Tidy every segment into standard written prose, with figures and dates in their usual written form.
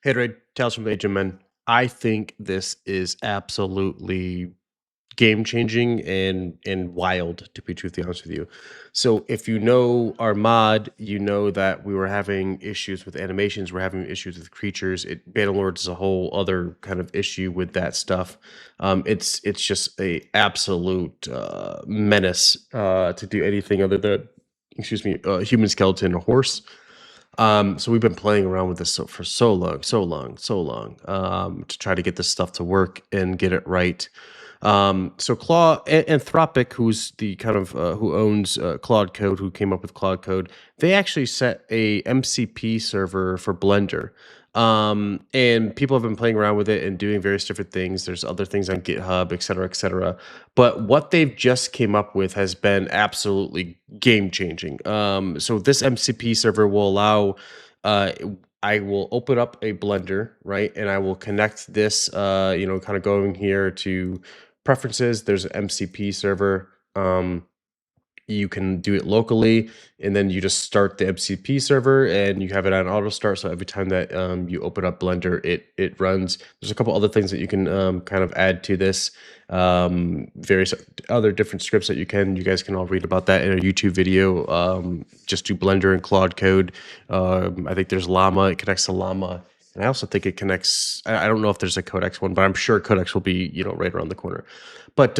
Hey, Ray, Tales from Agent Men. I think this is absolutely game changing and wild, to be truthfully honest with you. So, if you know our mod, you know that we were having issues with animations, we're having issues with creatures. Bannerlord is a whole other kind of issue with that stuff. It's just a absolute menace to do anything other than, excuse me, human skeleton or horse. So we've been playing around with this for so long, to try to get this stuff to work and get it right. So Anthropic, who's the kind of who owns Claude Code, who came up with Claude Code, they actually set a MCP server for Blender. And people have been playing around with it and doing various different things. There's other things on GitHub, et cetera, et cetera. But what they've just came up with has been absolutely game changing. So this MCP server will allow, uh, I will open up a Blender, right, and I will connect this, kind of going here to preferences. There's an MCP server. You can do it locally, and then you just start the MCP server, and you have it on auto start. So every time that you open up Blender, it runs. There's a couple other things that you can kind of add to this. Various other different scripts that you guys can all read about that in a YouTube video. Just do Blender and Claude Code. I think there's Llama. It connects to Llama. And I also think it connects. I don't know if there's a Codex one, but I'm sure Codex will be right around the corner. But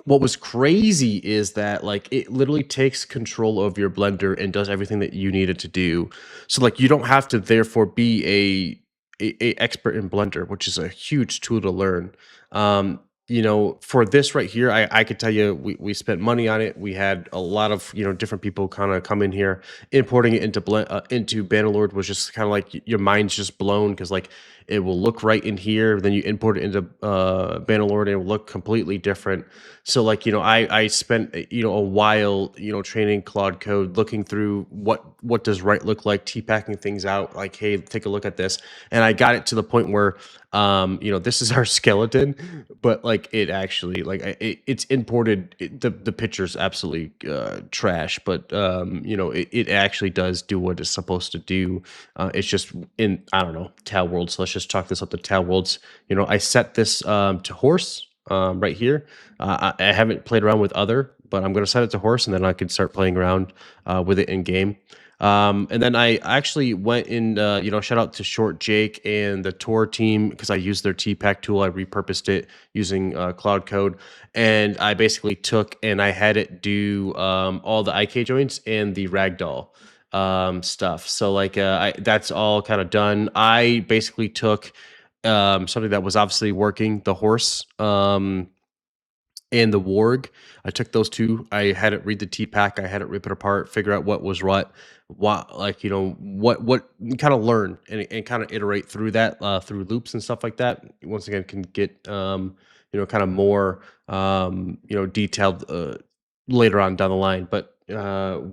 what was crazy is that like it literally takes control of your Blender and does everything that you need it to do. So like you don't have to therefore be a expert in Blender, which is a huge tool to learn. For this right here, I could tell you we spent money on it. We had a lot of different people kind of come in here. Importing it into Bannerlord was just kind of like your mind's just blown, because like it will look right in here, then you import it into Bannerlord and it will look completely different. So like I spent a while training Claude Code, looking through what does right look like, t-packing things out, like, hey, take a look at this. And I got it to the point where this is our skeleton, but like it actually like it's imported. The picture's absolutely trash, but it actually does do what it's supposed to do. It's just in, I don't know, Tau Worlds. So let's just chalk this up to Tau Worlds. I set this to horse right here. I haven't played around with other, but I'm going to set it to horse, and then I can start playing around with it in game. And then I actually went in, shout out to Short Jake and the Tor team, because I used their TPack tool. I repurposed it using Claude Code, and I basically took and I had it do all the IK joints and the ragdoll stuff. So like that's all kind of done. I basically took something that was obviously working, the horse. And the warg. I took those two. I had it read the TPack. I had it rip it apart, figure out what was what like what kind of learn and kind of iterate through that through loops and stuff like that. Once again, can get kind of more detailed later on down the line. But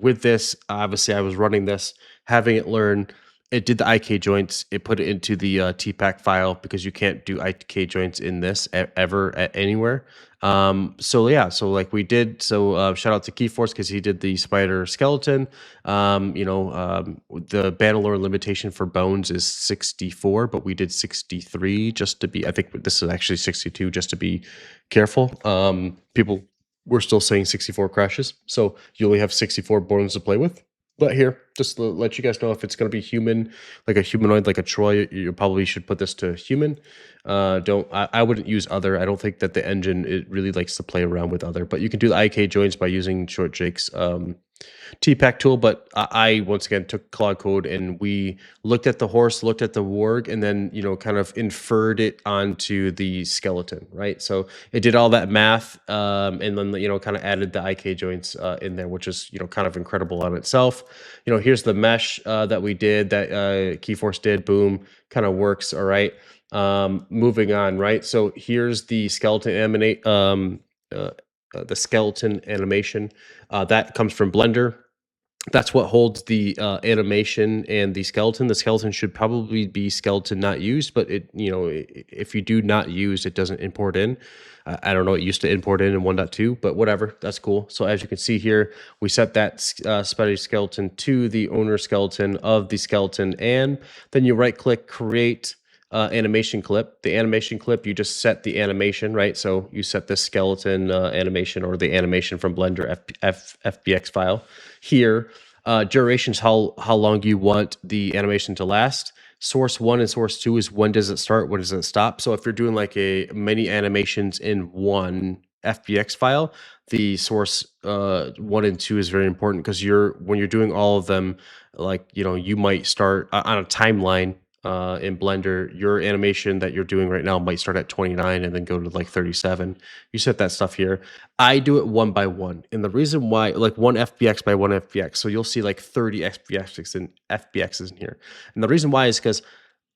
with this, obviously, I was running this, having it learn. It did the IK joints. It put it into the TPack file, because you can't do IK joints in this ever at anywhere. So yeah, so like we did. So shout out to Keyforce, because he did the spider skeleton. The Bannerlord limitation for bones is 64, but we did 63 just to be. I think this is actually 62 just to be careful. People were still saying 64 crashes, so you only have 64 bones to play with. But here, just to let you guys know, if it's going to be human, like a humanoid, like a Troy, you probably should put this to human. I wouldn't use other. I don't think that the engine, it really likes to play around with other. But you can do the IK joints by using Short Jake's TPack tool. But I once again took Claude Code, and we looked at the horse, looked at the warg, and then kind of inferred it onto the skeleton, right? So it did all that math, and then kind of added the IK joints in there, which is kind of incredible on itself. Here's the mesh that we did, that Keyforce did. Boom, kind of works. All right. Moving on, right? So here's the skeleton the skeleton animation that comes from Blender. That's what holds the animation and the skeleton. The skeleton should probably be skeleton not used, but if you do not use, it doesn't import in. I don't know. It used to import in 1.2, but whatever. That's cool. So as you can see here, we set that spider skeleton to the owner skeleton of the skeleton, and then you right click create animation clip. The animation clip, you just set the animation, right? So you set the skeleton animation or the animation from Blender FBX file here. Durations, how long you want the animation to last. Source 1 and source 2 is when does it start, when does it stop. So if you're doing like a many animations in one FBX file, the source 1 and 2 is very important, because when you're doing all of them, like you might start on a timeline in Blender. Your animation that you're doing right now might start at 29 and then go to like 37. You set that stuff here. I do it one by one. And the reason why, like one FBX by one FBX, so you'll see like 30 FBXs in here. And the reason why is because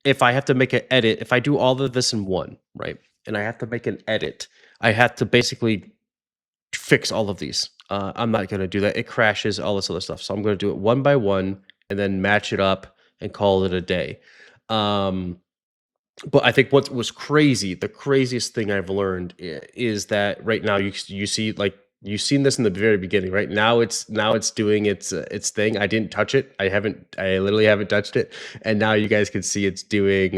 if I have to make an edit, if I do all of this in one, right, and I have to make an edit, I have to basically fix all of these. I'm not going to do that. It crashes, all this other stuff. So I'm going to do it one by one and then match it up and call it a day. But I think what was crazy, the craziest thing I've learned is that right now you see, like, you've seen this in the very beginning, right? Now it's doing its thing. I didn't touch it. I literally haven't touched it, and now you guys can see it's doing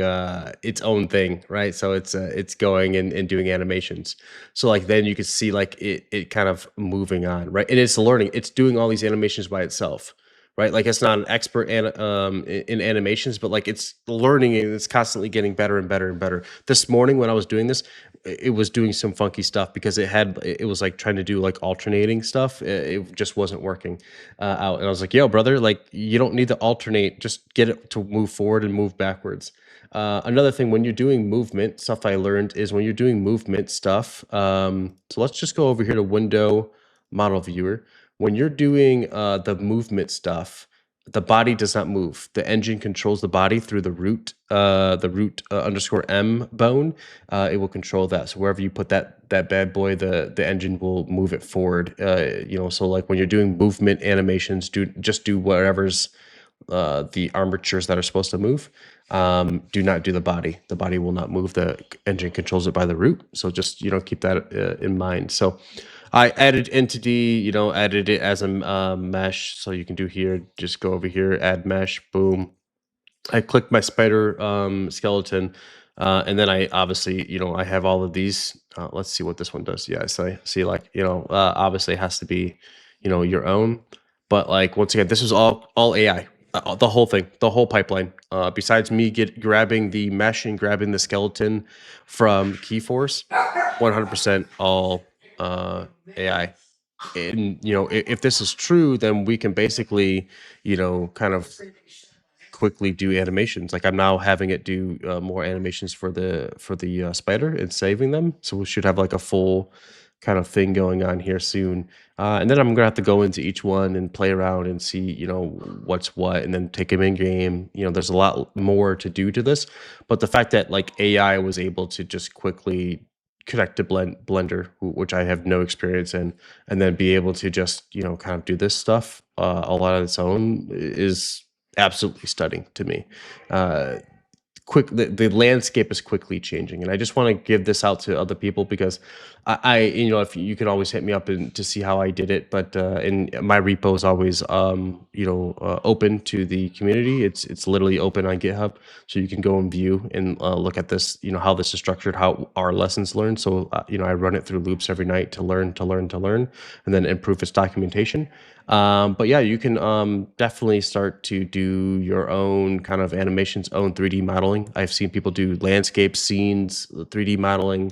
its own thing, right? So it's going and doing animations. So like then you can see like it kind of moving on, right? And it's learning. It's doing all these animations by itself, right? Like it's not an expert in animations, but like it's learning and it's constantly getting better and better and better. This morning when I was doing this, it was doing some funky stuff because it was like trying to do like alternating stuff. It just wasn't working out, and I was like, "Yo, brother, like you don't need to alternate. Just get it to move forward and move backwards." Another thing, when you're doing movement stuff, I learned is when you're doing movement stuff. So let's just go over here to Window Model Viewer. When you're doing the movement stuff, the body does not move. The engine controls the body through the root underscore M bone. It will control that. So wherever you put that bad boy, the engine will move it forward. So like when you're doing movement animations, do whatever's the armatures that are supposed to move. Do not do the body. The body will not move. The engine controls it by the root. So just keep that in mind. So I added entity, added it as a mesh. So you can do here, just go over here, add mesh, boom. I clicked my spider skeleton, and then I obviously, I have all of these. Let's see what this one does. Yeah, so I see, like, obviously it has to be, your own. But like once again, this is all AI, the whole thing, the whole pipeline. Besides me grabbing the mesh and grabbing the skeleton from Keyforce, 100% all AI. And if this is true, then we can basically, kind of quickly do animations. Like I'm now having it do more animations for the spider and saving them. So we should have like a full kind of thing going on here soon. And then I'm gonna have to go into each one and play around and see, what's what, and then take them in game. There's a lot more to do to this, but the fact that like AI was able to just quickly connect to Blender, which I have no experience in, and then be able to just kind of do this stuff all on its own is absolutely stunning to me. The landscape is quickly changing, and I just want to give this out to other people because if you can always hit me up to see how I did it, but and my repo is always open to the community. It's literally open on GitHub, so you can go and view and look at this, how this is structured, how our lessons learned. So I run it through loops every night to learn, and then improve its documentation. But yeah, you can definitely start to do your own kind of animations, own 3D modeling. I've seen people do landscape scenes, 3D modeling.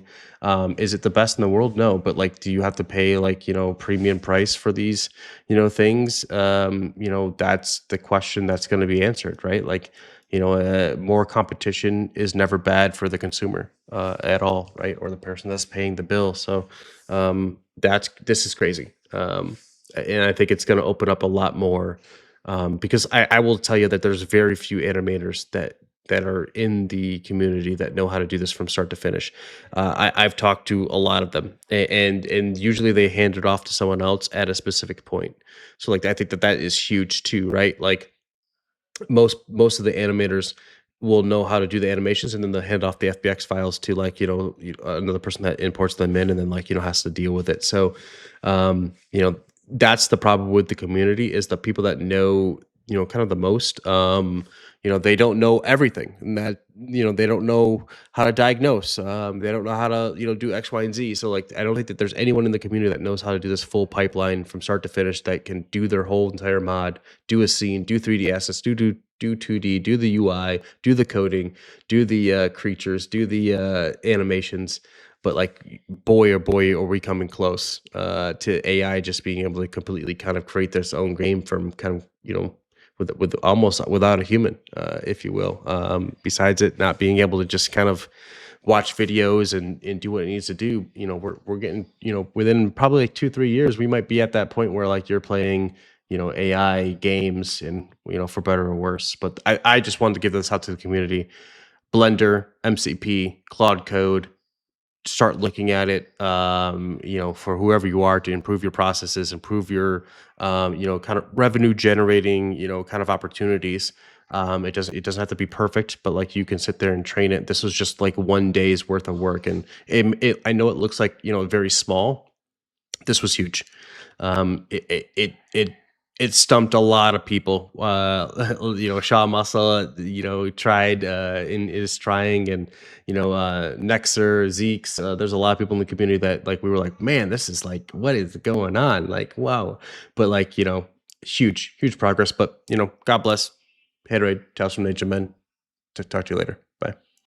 Is it the best in the world? No, but like, do you have to pay like, premium price for these, things? That's the question that's going to be answered, right? Like, more competition is never bad for the consumer at all, right? Or the person that's paying the bill. So this is crazy. And I think it's going to open up a lot more because I will tell you that there's very few animators that that are in the community that know how to do this from start to finish. I've talked to a lot of them, and usually they hand it off to someone else at a specific point. So like I think that that is huge too, right? Like most of the animators will know how to do the animations, and then they'll hand off the FBX files to like another person that imports them in, and then like has to deal with it. So that's the problem with the community, is the people that know kind of the most. They don't know everything, and that they don't know how to diagnose. They don't know how to do X, Y, and Z. So like I don't think that there's anyone in the community that knows how to do this full pipeline from start to finish, that can do their whole entire mod, do a scene, do 3D assets, do 2D, do the UI, do the coding, do the creatures, do the animations. But like, boy, oh boy, are we coming close to AI just being able to completely kind of create this own game from kind of with almost without a human, if you will. Besides it not being able to just kind of watch videos and do what it needs to do, we're getting, within probably like 2-3 years, we might be at that point where like you're playing, AI games, and for better or worse. But I just wanted to give this out to the community. Blender, MCP, Claude Code, start looking at it, for whoever you are, to improve your processes, improve your, kind of revenue generating, kind of opportunities. It doesn't have to be perfect, but like you can sit there and train it. This was just like one day's worth of work, and I know it looks like very small. This was huge. It stumped a lot of people. Shaw Muscle, tried, and is trying, and Nexer, Zeeks. There's a lot of people in the community that like we were like, man, this is like, what is going on? Like, wow. But like, huge progress. But God bless. Haterade, Tales from Nature Men. Talk to you later.